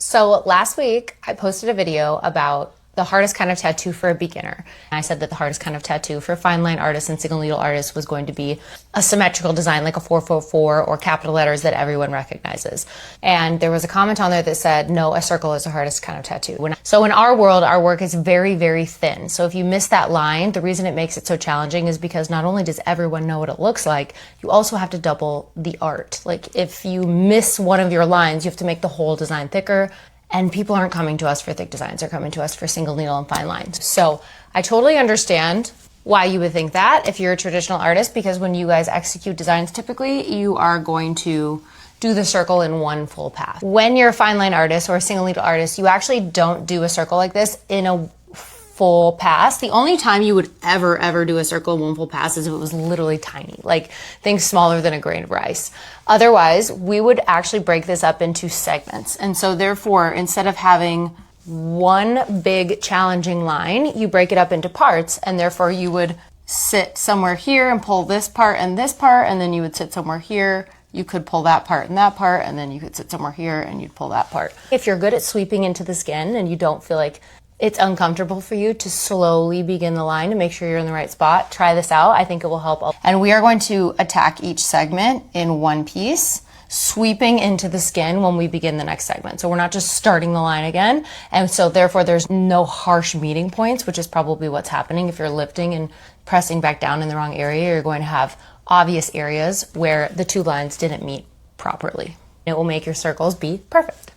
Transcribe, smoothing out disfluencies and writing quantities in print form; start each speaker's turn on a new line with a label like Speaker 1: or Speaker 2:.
Speaker 1: So last week I posted a video about the hardest kind of tattoo for a beginner. I said that the hardest kind of tattoo for fine line artists and single needle artists was going to be a symmetrical design like a 444 or capital letters that everyone recognizes. And there was a comment on there that said, no, a circle is the hardest kind of tattoo. So in our world, our work is very, very thin. So if you miss that line, the reason it makes it so challenging is because not only does everyone know what it looks like, you also have to double the art. Like if you miss one of your lines, you have to make the whole design thicker. And people aren't coming to us for thick designs, they're coming to us for single needle and fine lines. So I totally understand why you would think that if you're a traditional artist, because when you guys execute designs, typically you are going to do the circle in one full pass. When you're a fine line artist or a single needle artist, you actually don't do a circle like this in a full pass. The only time you would ever do a circle in one full pass is if it was literally tiny, like things smaller than a grain of rice. Otherwise, we would actually break this up into segments. And so therefore, instead of having one big challenging line, you break it up into parts, and therefore you would sit somewhere here and pull this part, and then you would sit somewhere here. You could pull that part, and then you could sit somewhere here and you'd pull that part. If you're good at sweeping into the skin and you don't feel like it's uncomfortable for you to slowly begin the line to make sure you're in the right spot, try this out. I think it will help. And we are going to attack each segment in one piece, sweeping into the skin when we begin the next segment. So we're not just starting the line again. And so therefore there's no harsh meeting points, which is probably what's happening. If you're lifting and pressing back down in the wrong area, you're going to have obvious areas where the two lines didn't meet properly. It will make your circles be perfect.